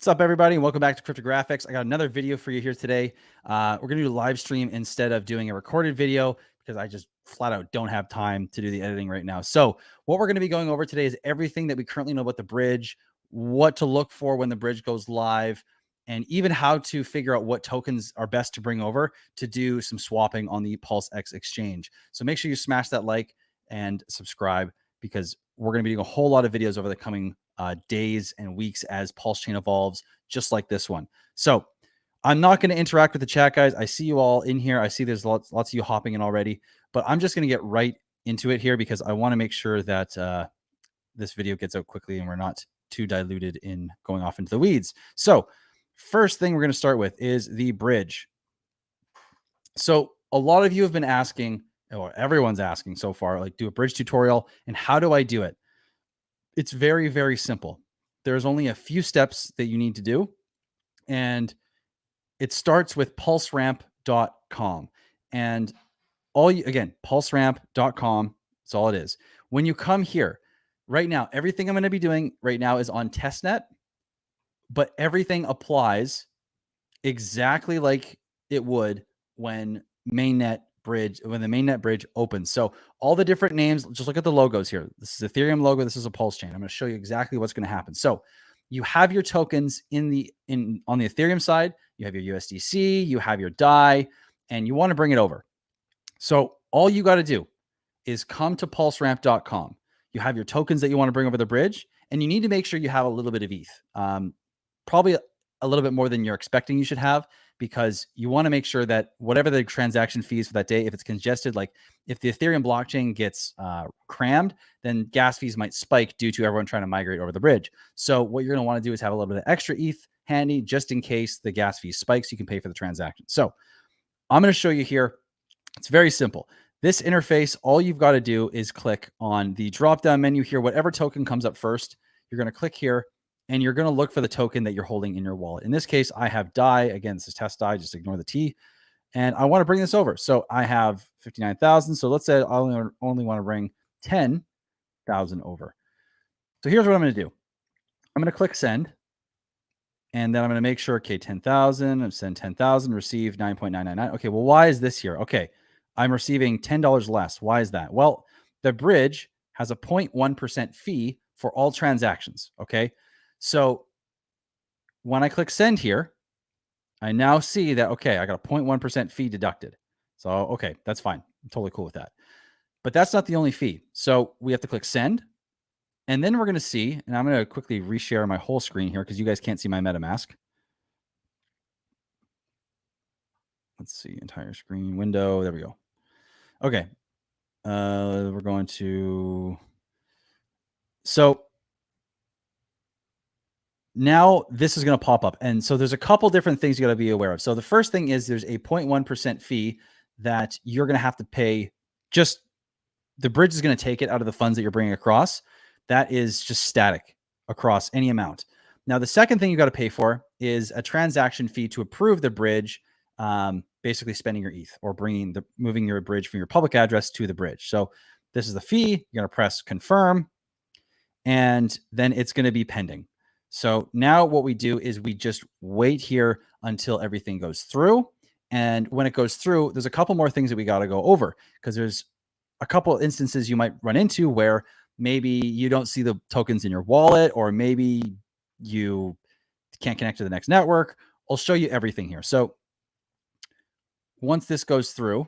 What's up, everybody, and welcome back to Cryptographics. I got another video for you here today. We're going to do a live stream instead of doing a recorded video because I just flat out don't have time to do the editing right now. So what we're going to be going over today is everything that we currently know about the bridge, what to look for when the bridge goes live, and even how to figure out what tokens are best to bring over to do some swapping on the PulseX exchange. So make sure you smash that like and subscribe because we're going to be doing a whole lot of videos over the coming days and weeks as Pulsechain evolves, just like this one. So I'm not going to interact with the chat, guys. I see you all in here. I see there's lots of you hopping in already, but I'm just going to get right into it here because I want to make sure that this video gets out quickly and we're not too diluted in going off into the weeds. So first thing we're going to start with is the bridge. So a lot of you have been asking, or everyone's asking so far, like, do a bridge tutorial, and how do I do it? It's very, very simple. There's only a few steps that you need to do. And it starts with pulseramp.com. And again, pulseramp.com. That's all it is. When you come here, right now, everything I'm going to be doing right now is on testnet, but everything applies exactly like it would when the mainnet bridge opens. So all the different names, just look at the logos here. This is Ethereum logo. This is a Pulsechain. I'm going to show you exactly what's going to happen. So you have your tokens on the Ethereum side. You have your USDC, you have your DAI, and you want to bring it over. So all you got to do is come to pulseramp.com. You have your tokens that you want to bring over the bridge, and you need to make sure you have a little bit of ETH. Probably a little bit more than you're expecting you should have, because you want to make sure that whatever the transaction fees for that day, if it's congested, like if the Ethereum blockchain gets crammed, then gas fees might spike due to everyone trying to migrate over the bridge. So what you're going to want to do is have a little bit of extra ETH handy just in case the gas fee spikes, you can pay for the transaction. So I'm going to show you here. It's very simple. This interface, all you've got to do is click on the drop-down menu here. Whatever token comes up first, you're going to click here, and you're going to look for the token that you're holding in your wallet. In this case, I have DAI. Again, this is test DAI. Just ignore the T. And I want to bring this over. So I have 59,000. So let's say I only want to bring 10,000 over. So here's what I'm going to do. I'm going to click send. And then I'm going to make sure, okay, 10,000. I'm send 10,000, receive 9.999. Okay, well, why is this here? Okay, I'm receiving $10 less. Why is that? Well, the bridge has a 0.1% fee for all transactions. Okay, so when I click send here, I now see that, okay, I got a 0.1% fee deducted. So, okay, that's fine. I'm totally cool with that. But that's not the only fee. So we have to click send. And then we're going to see, and I'm going to quickly reshare my whole screen here because you guys can't see my MetaMask. Let's see, entire screen window. There we go. Okay. We're going to, so now this is going to pop up. And so there's a couple different things you got to be aware of. So the first thing is there's a 0.1% fee that you're going to have to pay. Just the bridge is going to take it out of the funds that you're bringing across. That is just static across any amount. Now, the second thing you got to pay for is a transaction fee to approve the bridge, basically spending your ETH or moving your bridge from your public address to the bridge. So this is the fee. You're going to press confirm, and then it's going to be pending. So now what we do is we just wait here until everything goes through. And when it goes through, there's a couple more things that we got to go over, because there's a couple instances you might run into where maybe you don't see the tokens in your wallet, or maybe you can't connect to the next network. I'll show you everything here. So once this goes through,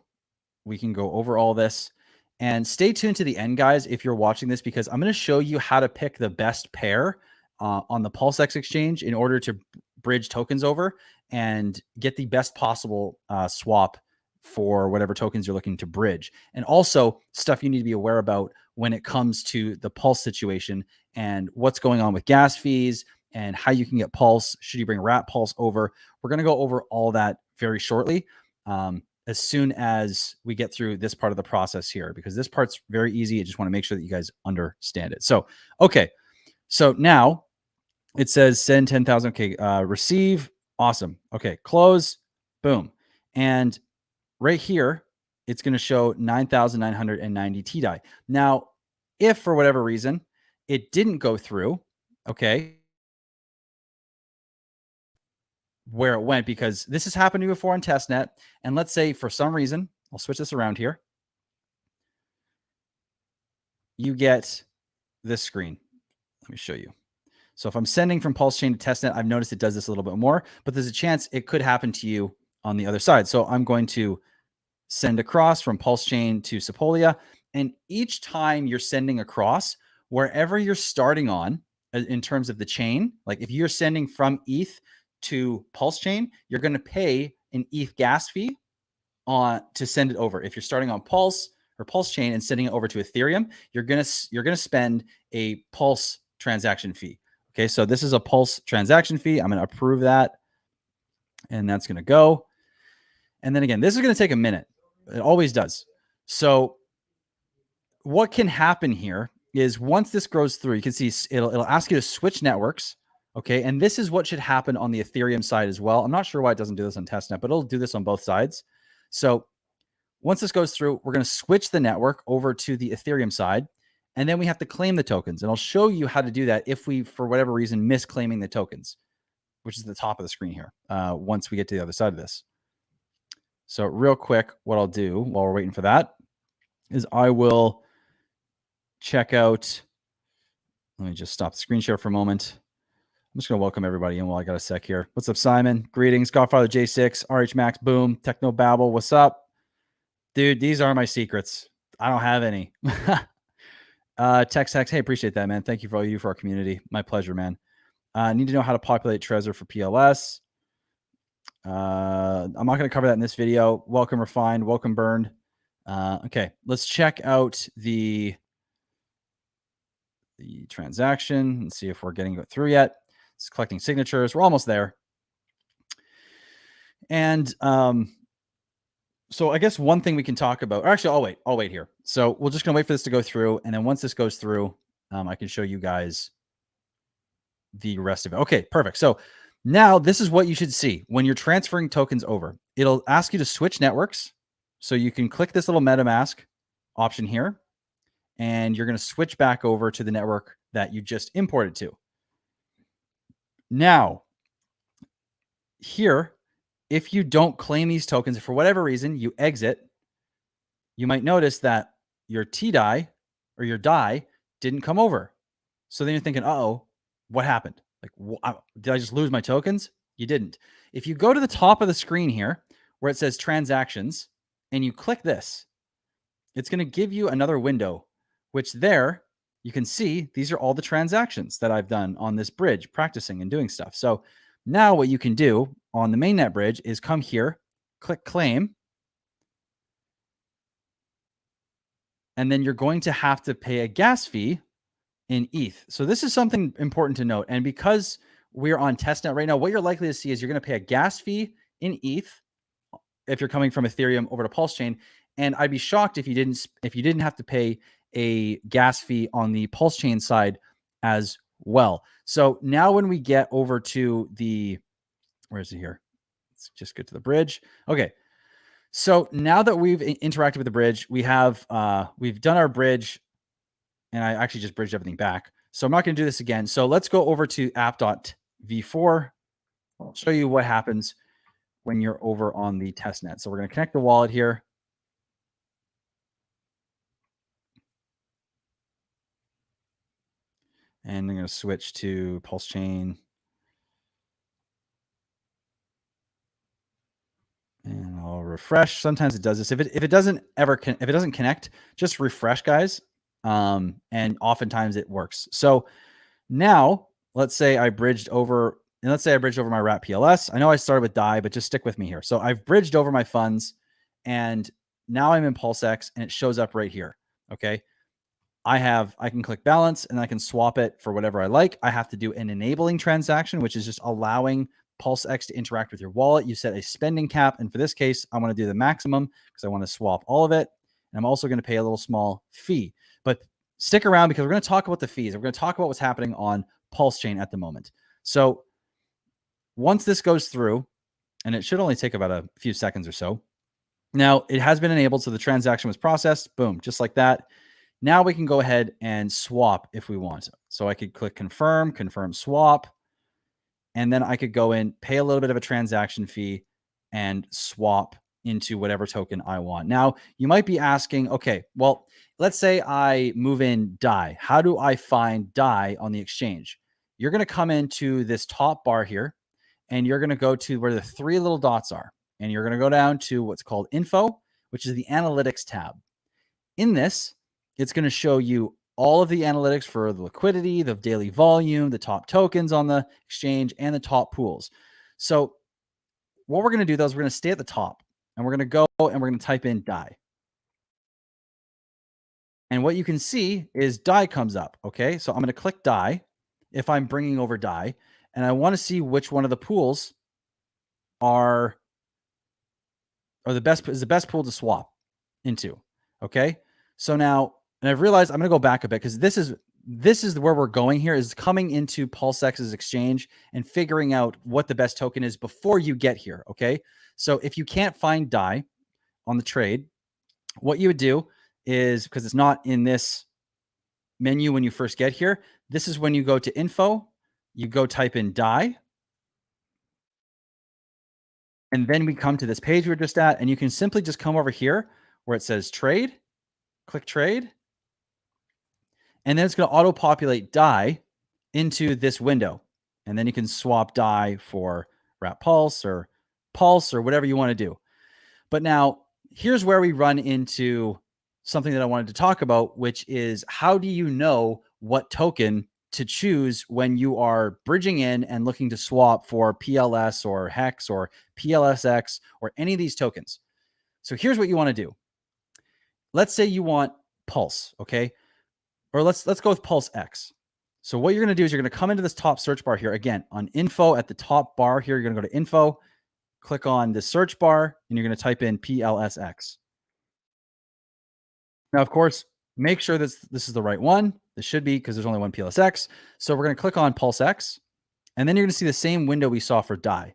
we can go over all this. And stay tuned to the end, guys, if you're watching this, because I'm going to show you how to pick the best pair on the PulseX exchange in order to bridge tokens over and get the best possible swap for whatever tokens you're looking to bridge. And also stuff you need to be aware about when it comes to the Pulse situation and what's going on with gas fees and how you can get Pulse. Should you bring Rat Pulse over? We're going to go over all that very shortly. As soon as we get through this part of the process here, because this part's very easy. I just want to make sure that you guys understand it. So, okay. So now it says send 10,000. Okay. Receive. Awesome. Okay. Close. Boom. And right here, it's going to show 9,990 TDAI. Now, if for whatever reason it didn't go through, okay, where it went, because this has happened to me before on testnet. And let's say for some reason, I'll switch this around here. You get this screen. Let me show you. So if I'm sending from Pulsechain to testnet, I've noticed it does this a little bit more, but there's a chance it could happen to you on the other side. So I'm going to send across from Pulsechain to Sepolia. And each time you're sending across, wherever you're starting on in terms of the chain, like if you're sending from ETH to Pulsechain, you're going to pay an ETH gas fee to send it over. If you're starting on Pulse or Pulsechain and sending it over to Ethereum, you're gonna spend a Pulse transaction fee. Okay, so this is a Pulse transaction fee. I'm going to approve that, and that's going to go. And then again, this is going to take a minute. It always does. So what can happen here is once this goes through, you can see it'll ask you to switch networks. Okay, and this is what should happen on the Ethereum side as well. I'm not sure why it doesn't do this on testnet, but it'll do this on both sides. So once this goes through, we're going to switch the network over to the Ethereum side, and then we have to claim the tokens. And I'll show you how to do that if we, for whatever reason, miss claiming the tokens, which is the top of the screen here, once we get to the other side of this. So real quick, what I'll do while we're waiting for that is I will check out. Let me just stop the screen share for a moment. I'm just going to welcome everybody in while I got a sec here. What's up, Simon? Greetings. Godfather J6, RH Max, Boom, Techno Babble. What's up? Dude, these are my secrets. I don't have any. Tex Hex, hey, appreciate that, man. Thank you for all you for our community. My pleasure, man. I need to know how to populate Trezor for PLS. I'm not going to cover that in this video. Welcome Refined, welcome Burned. Okay, let's check out the transaction and see if we're getting it through yet. It's collecting signatures. We're almost there. And so I guess one thing we can talk about, or actually, I'll wait here. So we're just going to wait for this to go through. And then once this goes through, I can show you guys the rest of it. Okay, perfect. So now this is what you should see when you're transferring tokens over. It'll ask you to switch networks. So you can click this little MetaMask option here, and you're going to switch back over to the network that you just imported to. Now, here, if you don't claim these tokens, if for whatever reason you exit, you might notice that your TDAI or your DAI didn't come over. So then you're thinking, uh-oh, what happened? Like, did I just lose my tokens? You didn't. If you go to the top of the screen here where it says transactions and you click this, it's going to give you another window, which there you can see these are all the transactions that I've done on this bridge, practicing and doing stuff. So now what you can do on the mainnet bridge is come here, click claim, and then you're going to have to pay a gas fee in ETH. So this is something important to note. And because we're on testnet right now, what you're likely to see is you're going to pay a gas fee in ETH if you're coming from Ethereum over to Pulsechain. And I'd be shocked if you didn't have to pay a gas fee on the Pulsechain side as well. So now when we get over to where is it here? Let's just get to the bridge. Okay. So now that we've interacted with the bridge, we've done our bridge, and I actually just bridged everything back. So I'm not going to do this again. So let's go over to app.v4. I'll show you what happens when you're over on the testnet. So we're going to connect the wallet here. And I'm going to switch to Pulsechain. And I'll refresh. Sometimes it does this. If it doesn't connect, just refresh, guys. And oftentimes it works. So now let's say I bridged over, and let's say I bridged over my wrap PLS. I know I started with DAI, but just stick with me here. So I've bridged over my funds, and now I'm in PulseX, and it shows up right here. Okay. I can click balance, and I can swap it for whatever I like. I have to do an enabling transaction, which is just allowing PulseX to interact with your wallet. You set a spending cap. And for this case, I want to do the maximum because I want to swap all of it. And I'm also going to pay a little small fee. But stick around because we're going to talk about the fees. We're going to talk about what's happening on Pulsechain at the moment. So once this goes through, and it should only take about a few seconds or so. Now it has been enabled. So the transaction was processed. Boom, just like that. Now we can go ahead and swap if we want. So I could click confirm swap. and then I could go in, pay a little bit of a transaction fee, and swap into whatever token I want. Now, you might be asking, okay, well, let's say I move in DAI. How do I find DAI on the exchange? You're going to come into this top bar here, and you're going to go to where the three little dots are. And you're going to go down to what's called info, which is the analytics tab. In this, it's going to show you all of the analytics for the liquidity, the daily volume, the top tokens on the exchange, and the top pools. So what we're going to do, though, is we're going to stay at the top, and we're going to go and we're going to type in DAI. And what you can see is DAI comes up. Okay, so I'm going to click DAI if I'm bringing over DAI, and I want to see which one of the pools are the best pool to swap into. Okay, so now, and I've realized I'm going to go back a bit because this is where we're going here, is coming into PulseX's exchange and figuring out what the best token is before you get here. Okay, so if you can't find DAI on the trade, what you would do is, because it's not in this menu when you first get here, this is when you go to info, you go type in DAI, and then we come to this page we're just at, and you can simply just come over here where it says trade, click trade, and then it's going to auto-populate DAI into this window. And then you can swap DAI for Wrap Pulse or whatever you want to do. But now here's where we run into something that I wanted to talk about, which is how do you know what token to choose when you are bridging in and looking to swap for PLS or HEX or PLSX or any of these tokens? So here's what you want to do. Let's say you want Pulse, okay? Or let's go with Pulse X. So what you're going to do is you're going to come into this top search bar here. Again, on info at the top bar here, you're going to go to info, click on the search bar, and you're going to type in PLSX. Now, of course, make sure this is the right one. This should be, because there's only one PLSX. So we're going to click on Pulse X, and then you're going to see the same window we saw for DAI.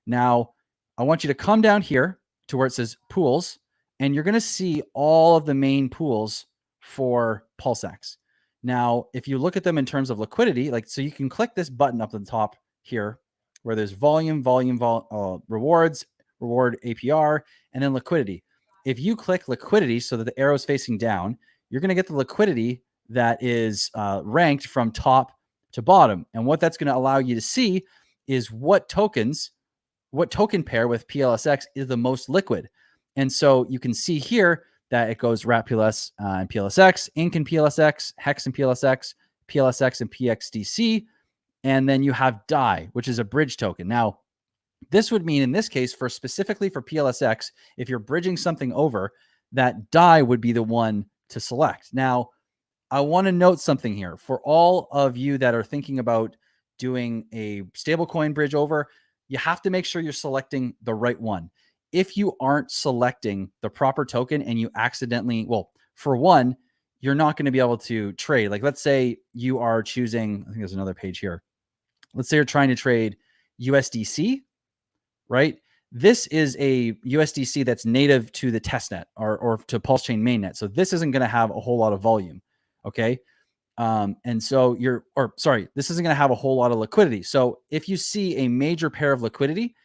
Now, I want you to come down here to where it says pools, and you're going to see all of the main pools for PulseX. Now, if you look at them in terms of liquidity, so you can click this button up at the top here where there's rewards, reward APR, and then liquidity. If you click liquidity so that the arrow is facing down, you're going to get the liquidity that is ranked from top to bottom. And what that's going to allow you to see is what token pair with PLSX is the most liquid. And so you can see here that it goes Wrap PLS and PLSX, Ink and PLSX, Hex and PLSX, PLSX and PXDC, and then you have DAI, which is a bridge token. Now, this would mean in this case, specifically for PLSX, if you're bridging something over, that DAI would be the one to select. Now, I want to note something here for all of you that are thinking about doing a stablecoin bridge over. You have to make sure you're selecting the right one. If you aren't selecting the proper token and you accidentally, well, for one, you're not going to be able to trade. Like, let's say you are choosing, I think there's another page here. Let's say you're trying to trade USDC, right? This is a USDC that's native to the testnet or to Pulsechain mainnet. So this isn't going to have a whole lot of volume. Okay. And so this isn't going to have a whole lot of liquidity. So if you see a major pair of liquidity,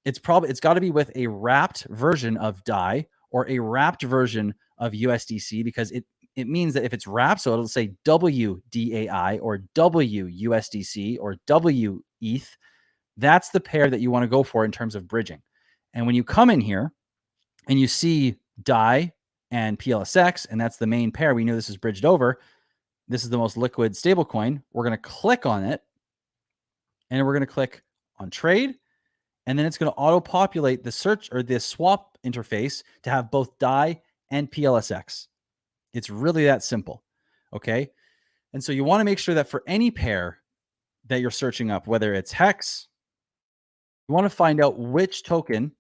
it's got to be with a wrapped version of DAI or a wrapped version of USDC, because it means that if it's wrapped, so it'll say WDAI or WUSDC or WETH, that's the pair that you want to go for in terms of bridging. And when you come in here and you see DAI and PLSX, and that's the main pair, we know this is bridged over. This is the most liquid stablecoin. We're going to click on it, and we're going to click on trade. And then it's going to auto-populate the search or the swap interface to have both DAI and PLSX. It's really that simple. Okay. And so you want to make sure that for any pair that you're searching up, whether it's HEX, you want to find out which token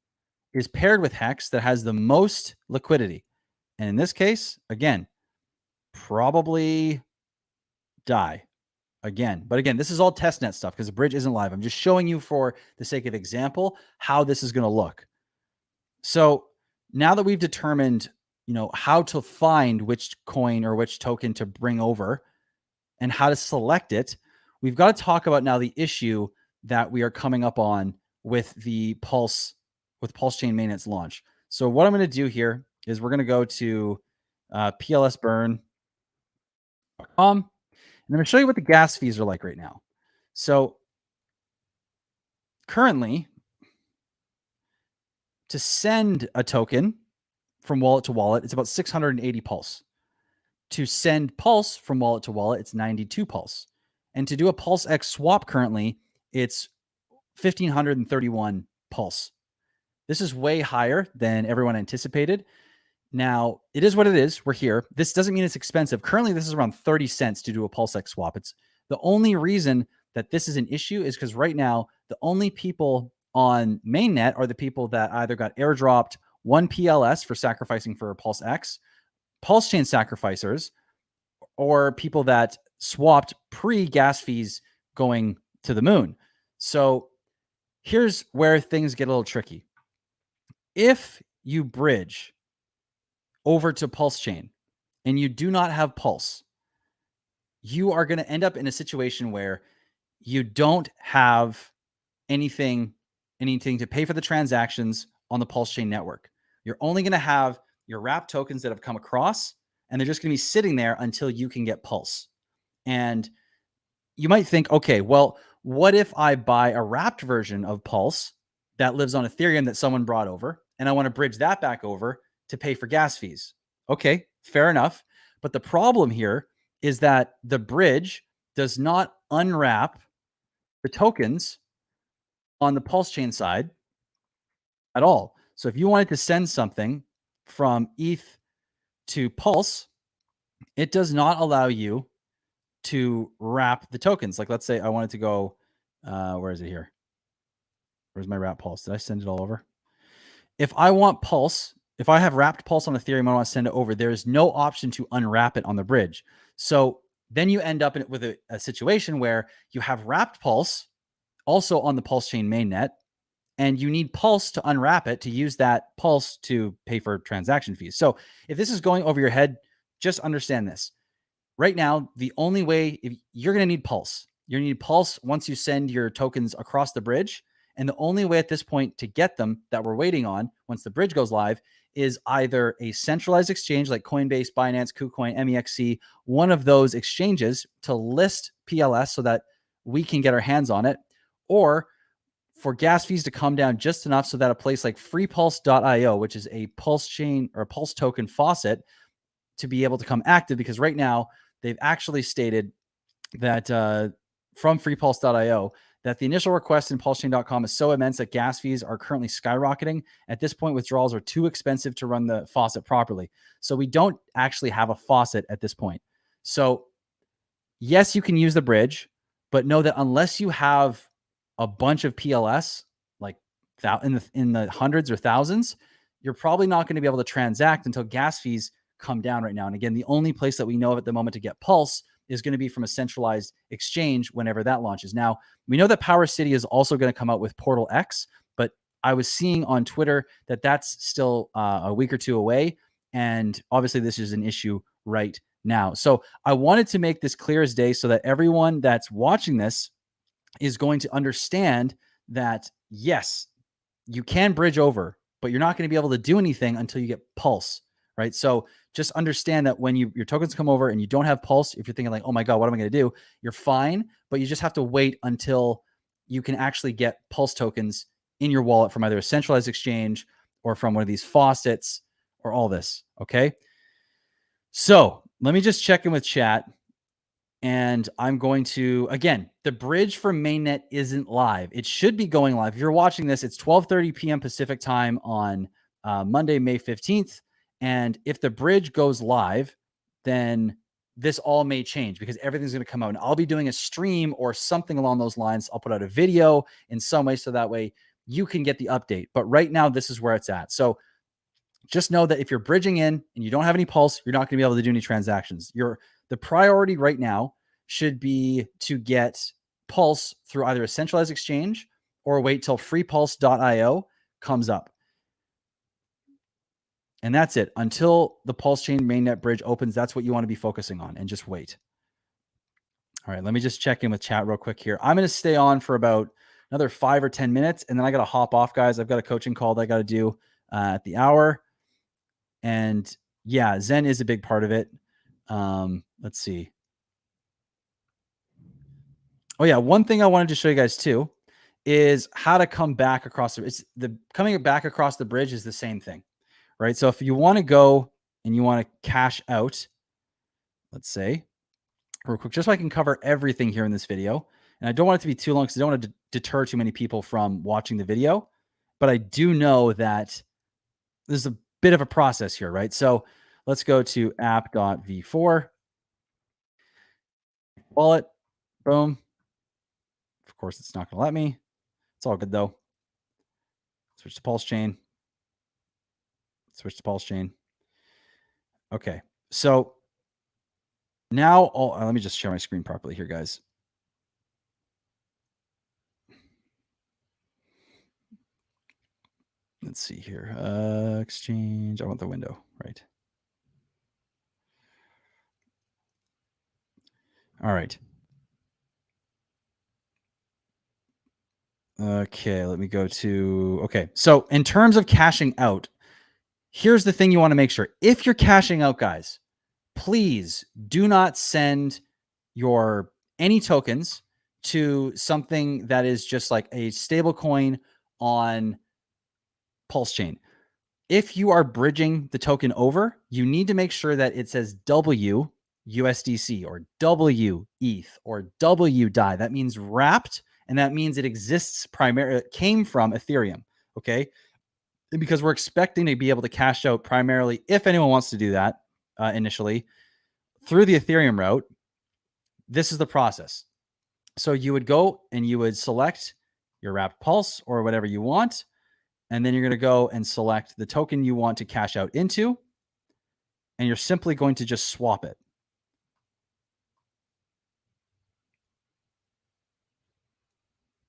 is paired with HEX that has the most liquidity. And in this case, again, probably DAI. But again, this is all testnet stuff because the bridge isn't live. I'm just showing you for the sake of example how this is going to look. So now that we've determined, how to find which coin or which token to bring over and how to select it, we've got to talk about now the issue that we are coming up on with the Pulsechain mainnet's launch. So what I'm going to do here is we're going to go to plsburn.com, and I'm going to show you what the gas fees are like right now. So currently, to send a token from wallet to wallet, it's about 680 Pulse. To send Pulse from wallet to wallet, it's 92 Pulse. And to do a Pulse X swap currently, it's 1,531 Pulse. This is way higher than everyone anticipated. Now, it is what it is. We're here. This doesn't mean it's expensive. Currently, this is around 30 cents to do a Pulse X swap. It's the only reason that this is an issue is because right now, the only people on mainnet are the people that either got airdropped 1 PLS for sacrificing for a Pulse X, Pulsechain sacrificers, or people that swapped pre-gas fees going to the moon. So here's where things get a little tricky. If you bridge over to Pulsechain and you do not have Pulse, you are going to end up in a situation where you don't have anything to pay for the transactions on the Pulsechain network. You're only going to have your wrap tokens that have come across, and they're just going to be sitting there until you can get Pulse. And you might think, okay, well, what if I buy a wrapped version of Pulse that lives on Ethereum that someone brought over, and I want to bridge that back over to pay for gas fees? Okay, fair enough. But the problem here is that the bridge does not unwrap the tokens on the Pulsechain side at all. So if you wanted to send something from ETH to Pulse, it does not allow you to wrap the tokens. Like, let's say I wanted to go, where is it here? Where's my wrap Pulse? Did I send it all over? If I want Pulse, if I have wrapped Pulse on Ethereum, I want to send it over, there is no option to unwrap it on the bridge. So then you end up with a situation where you have wrapped Pulse also on the Pulsechain mainnet, and you need Pulse to unwrap it to use that Pulse to pay for transaction fees. So if this is going over your head, just understand this. Right now, the only way, if you're going to need Pulse, you're going to need Pulse once you send your tokens across the bridge. And the only way at this point to get them that we're waiting on once the bridge goes live is either a centralized exchange like Coinbase, Binance, KuCoin, MEXC, one of those exchanges to list PLS so that we can get our hands on it, or for gas fees to come down just enough so that a place like freepulse.io, which is a Pulse chain or a Pulse token faucet, to be able to come active, because right now they've actually stated that from freepulse.io that the initial request in pulsechain.com is so immense that gas fees are currently skyrocketing. At this point, withdrawals are too expensive to run the faucet properly. So we don't actually have a faucet at this point. So yes, you can use the bridge, but know that unless you have a bunch of PLS, like in the hundreds or thousands, you're probably not going to be able to transact until gas fees come down right now. And again, the only place that we know of at the moment to get Pulse is going to be from a centralized exchange whenever that launches. Now, we know that Power City is also going to come out with Portal X, but I was seeing on Twitter that that's still a week or two away. And obviously this is an issue right now. So I wanted to make this clear as day so that everyone that's watching this is going to understand that, yes, you can bridge over, but you're not going to be able to do anything until you get Pulse, right? So just understand that when your tokens come over and you don't have Pulse, if you're thinking like, oh my God, what am I going to do? You're fine, but you just have to wait until you can actually get Pulse tokens in your wallet from either a centralized exchange or from one of these faucets or all this, okay? So let me just check in with chat. And I'm going to, again, the bridge for mainnet isn't live. It should be going live. If you're watching this, it's 12:30 p.m. Pacific time on Monday, May 15th. And if the bridge goes live, then this all may change because everything's going to come out. And I'll be doing a stream or something along those lines. I'll put out a video in some way so that way you can get the update. But right now, this is where it's at. So just know that if you're bridging in and you don't have any Pulse, you're not going to be able to do any transactions. The priority right now should be to get Pulse through either a centralized exchange or wait till freepulse.io comes up. And that's it. Until the Pulsechain mainnet bridge opens, that's what you want to be focusing on, and just wait. All right, let me just check in with chat real quick here. I'm going to stay on for about another 5 or 10 minutes, and then I got to hop off, guys. I've got a coaching call that I got to do at the hour. And yeah, Zen is a big part of it. Let's see. Oh yeah, one thing I wanted to show you guys too is how to come back across the coming back across the bridge is the same thing, right? So if you want to go and you want to cash out, let's say, real quick, just so I can cover everything here in this video. And I don't want it to be too long because I don't want to deter too many people from watching the video. But I do know that there's a bit of a process here, right? So let's go to app.v4, wallet, boom. Of course, it's not going to let me. It's all good though. Switch to Pulsechain. Switch to Pulsechain. Okay. So now, let me just share my screen properly here, guys. Let's see here. Exchange. I want the window, right? All right. Okay, let me go to, okay. So in terms of cashing out, here's the thing you want to make sure. If you're cashing out, guys, please do not send your any tokens to something that is just like a stable coin on Pulsechain. If you are bridging the token over, you need to make sure that it says W USDC or W ETH or W DAI. That means wrapped, and that means it exists primarily, it came from Ethereum. Okay. Because we're expecting to be able to cash out primarily, if anyone wants to do that initially, through the Ethereum route. This is the process. So you would go and you would select your wrapped pulse or whatever you want. And then you're going to go and select the token you want to cash out into. And you're simply going to just swap it.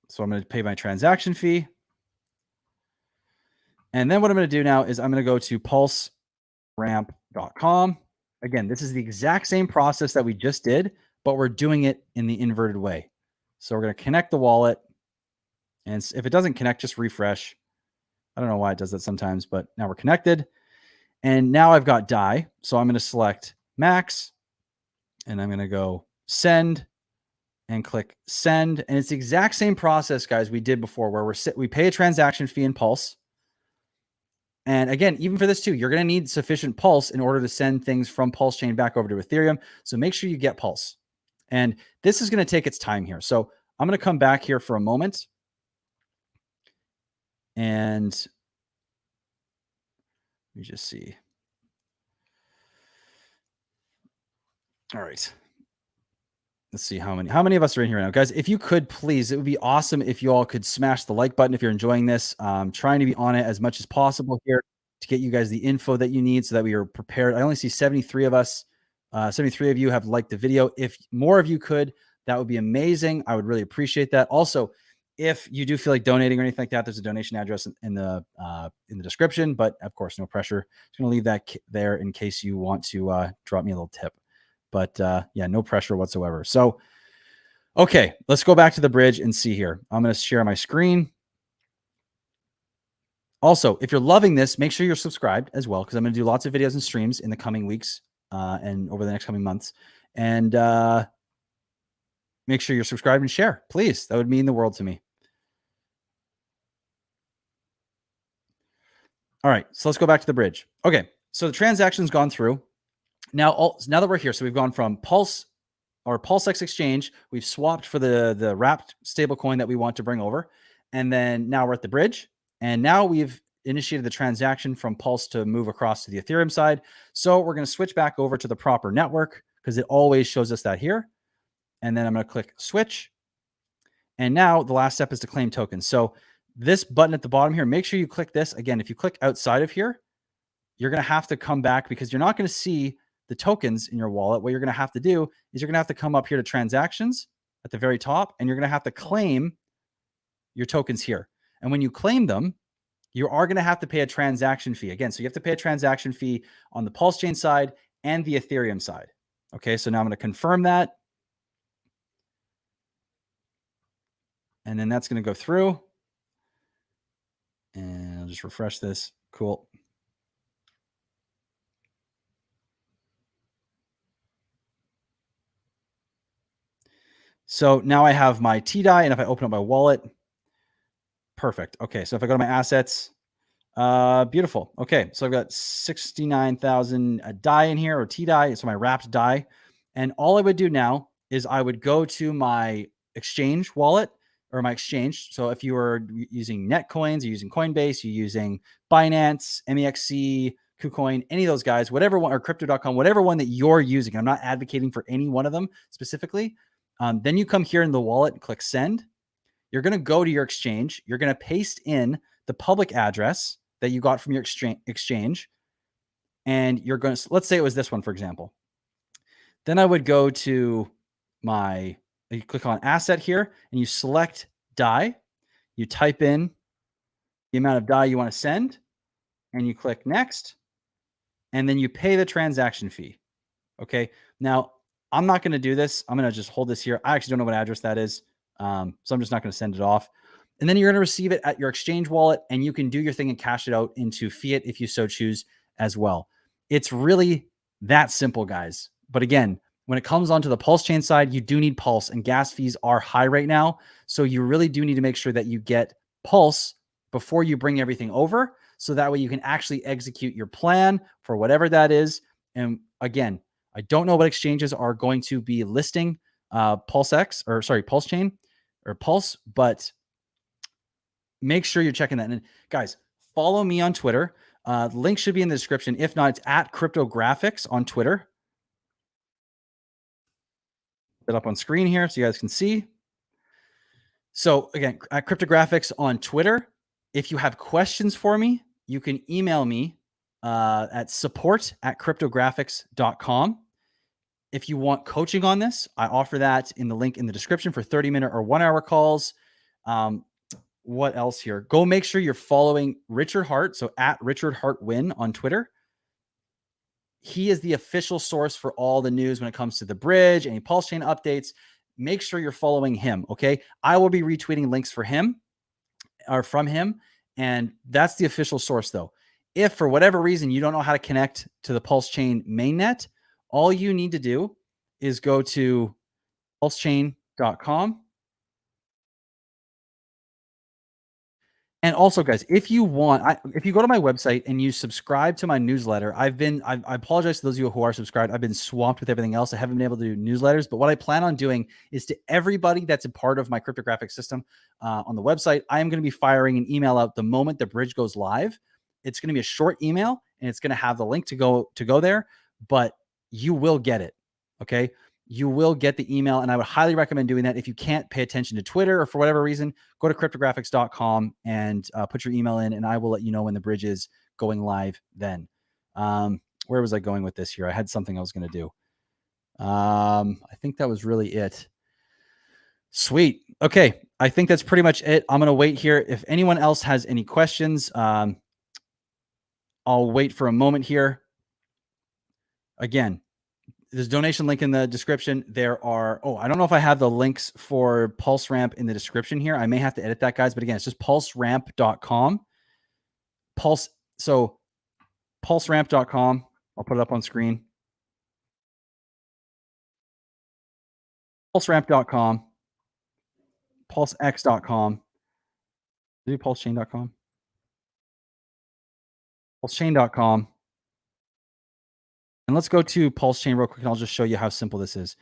So I'm going to pay my transaction fee. And then what I'm going to do now is I'm going to go to pulseramp.com. Again, this is the exact same process that we just did, but we're doing it in the inverted way. So we're going to connect the wallet. And if it doesn't connect, just refresh. I don't know why it does that sometimes, but now we're connected. And now I've got DAI. So I'm going to select max and I'm going to go send and click send. And it's the exact same process, guys, we did before, where we pay a transaction fee in Pulse. And again, even for this too, you're going to need sufficient Pulse in order to send things from Pulsechain back over to Ethereum. So make sure you get Pulse. And this is going to take its time here. So I'm going to come back here for a moment. And let me just see. All right. Let's see how many of us are in here now, guys. If you could, please, it would be awesome if you all could smash the like button if you're enjoying this. Trying to be on it as much as possible here to get you guys the info that you need so that we are prepared. I only see 73 of us. 73 of you have liked the video. If more of you could, that would be amazing. I would really appreciate that. Also, if you do feel like donating or anything like that, there's a donation address in the description. But of course, no pressure. Just gonna leave that there in case you want to drop me a little tip. But yeah, no pressure whatsoever. So, okay, let's go back to the bridge and see here. I'm going to share my screen. Also, if you're loving this, make sure you're subscribed as well, because I'm going to do lots of videos and streams in the coming weeks and over the next coming months. And make sure you're subscribed and share, please. That would mean the world to me. All right, so let's go back to the bridge. Okay, so the transaction's gone through. Now that we're here, so we've gone from Pulse or PulseX exchange, we've swapped for the wrapped stablecoin that we want to bring over. And then now we're at the bridge. And now we've initiated the transaction from Pulse to move across to the Ethereum side. So we're going to switch back over to the proper network because it always shows us that here. And then I'm going to click switch. And now the last step is to claim tokens. So this button at the bottom here, make sure you click this. Again, if you click outside of here, you're going to have to come back because you're not going to see the tokens in your wallet. What you're going to have to do is you're going to have to come up here to transactions at the very top, and you're going to have to claim your tokens here. And when you claim them, you are going to have to pay a transaction fee again. So you have to pay a transaction fee on the Pulsechain side and the Ethereum side. Okay. So now I'm going to confirm that. And then that's going to go through. And I'll just refresh this. Cool. So now I have my TDAI, and if I open up my wallet, perfect. Okay, so if I go to my assets, beautiful. Okay, so I've got 69,000 DAI in here, or TDAI, so my wrapped DAI. And all I would do now is I would go to my exchange wallet or my exchange. So if you were using Netcoins, you're using Coinbase, you're using Binance, MEXC, KuCoin, any of those guys, whatever one, or crypto.com, whatever one that you're using. I'm not advocating for any one of them specifically. Then you come here in the wallet and click send. You're going to go to your exchange. You're going to paste in the public address that you got from your exchange. And you're going to, let's say it was this one, for example. Then I would go to you click on asset here and you select DAI. You type in the amount of DAI you want to send and you click next. And then you pay the transaction fee. Okay. Now, I'm not going to do this. I'm going to just hold this here. I actually don't know what address that is. So I'm just not going to send it off. And then you're going to receive it at your exchange wallet, and you can do your thing and cash it out into fiat if you so choose as well. It's really that simple, guys. But again, when it comes onto the Pulsechain side, you do need Pulse, and gas fees are high right now. So you really do need to make sure that you get Pulse before you bring everything over. So that way you can actually execute your plan for whatever that is. And again, I don't know what exchanges are going to be listing Pulsechain or Pulse, but make sure you're checking that. And guys, follow me on Twitter. Link should be in the description. If not, it's at Cryptographics on Twitter. Put it up on screen here so you guys can see. So again, at Cryptographics on Twitter. If you have questions for me, you can email me at support@cryptographics.com. If you want coaching on this, I offer that in the link in the description for 30-minute or 1-hour calls. What else here? Go make sure you're following Richard Hart. So at Richard Hart Win on Twitter. He is the official source for all the news when it comes to the bridge, any Pulsechain updates. Make sure you're following him. Okay. I will be retweeting links for him or from him. And that's the official source though. If for whatever reason you don't know how to connect to the Pulsechain mainnet, all you need to do is go to pulsechain.com. And also, guys, if you want, if you go to my website and you subscribe to my newsletter, I apologize to those of you who are subscribed. I've been swamped with everything else. I haven't been able to do newsletters, but what I plan on doing is to everybody that's a part of my cryptographic system on the website, I am going to be firing an email out the moment the bridge goes live. It's going to be a short email and it's going to have the link to go there, but you will get it. Okay. You will get the email, and I would highly recommend doing that. If you can't pay attention to Twitter or for whatever reason, go to cryptographics.com and put your email in, and I will let you know when the bridge is going live then. Where was I going with this here? I had something I was going to do. I think that was really it. Sweet. Okay. I think that's pretty much it. I'm going to wait here. If anyone else has any questions, I'll wait for a moment here. Again, there's a donation link in the description. There are, I don't know if I have the links for Pulse Ramp in the description here. I may have to edit that, guys. But again, it's just pulseramp.com. So pulseramp.com. I'll put it up on screen. Pulseramp.com. Pulsex.com. Do pulsechain.com. Pulsechain.com. And let's go to Pulsechain real quick, and I'll just show you how simple this is.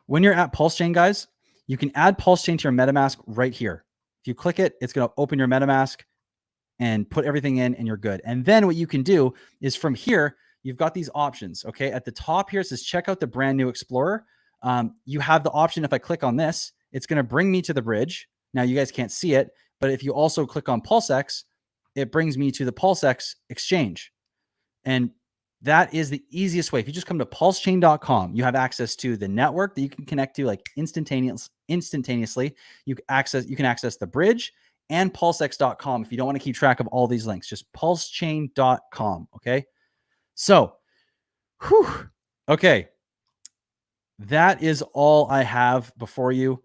When you're at Pulsechain, guys, you can add Pulsechain to your MetaMask right here. If you click it, it's going to open your MetaMask and put everything in, and you're good. And then what you can do is from here, you've got these options. Okay. At the top here, it says check out the brand new Explorer. You have the option. If I click on this, it's going to bring me to the bridge. Now you guys can't see it, but if you also click on Pulsex, it brings me to the Pulsex exchange. And that is the easiest way. If you just come to pulsechain.com, you have access to the network that you can connect to like instantaneously. You can access the bridge and pulsex.com if you don't want to keep track of all these links. Just pulsechain.com. Okay. So, okay. That is all I have before you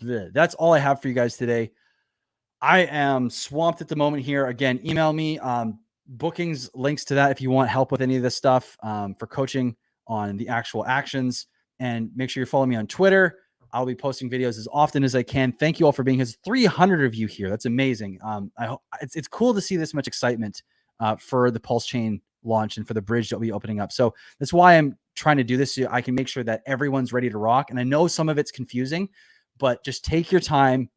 That's all I have for you guys today. I am swamped at the moment here. Again, email me bookings, links to that if you want help with any of this stuff for coaching on the actual actions. And make sure you follow me on Twitter. I'll be posting videos as often as I can. Thank you all for being here. There's 300 of you here. That's amazing. I hope it's cool to see this much excitement for the Pulsechain launch and for the bridge that will be opening up. So that's why I'm trying to do this, so I can make sure that everyone's ready to rock. And I know some of it's confusing, but just take your time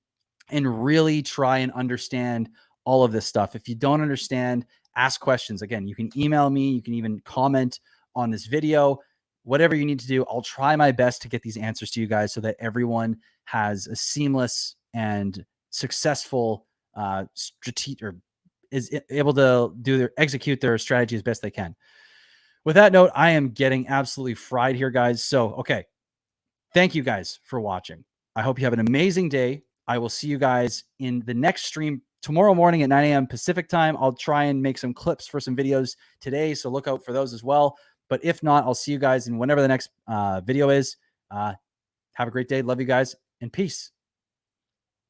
and really try and understand all of this stuff. If you don't understand, ask questions. Again, you can email me, you can even comment on this video, whatever you need to do. I'll try my best to get these answers to you guys so that everyone has a seamless and successful strategy, or is able to execute their strategy as best they can. With that note, I am getting absolutely fried here, guys. So, okay. Thank you guys for watching. I hope you have an amazing day. I will see you guys in the next stream tomorrow morning at 9 a.m. Pacific time. I'll try and make some clips for some videos today, so look out for those as well. But if not, I'll see you guys in whenever the next video is. Have a great day. Love you guys, and peace.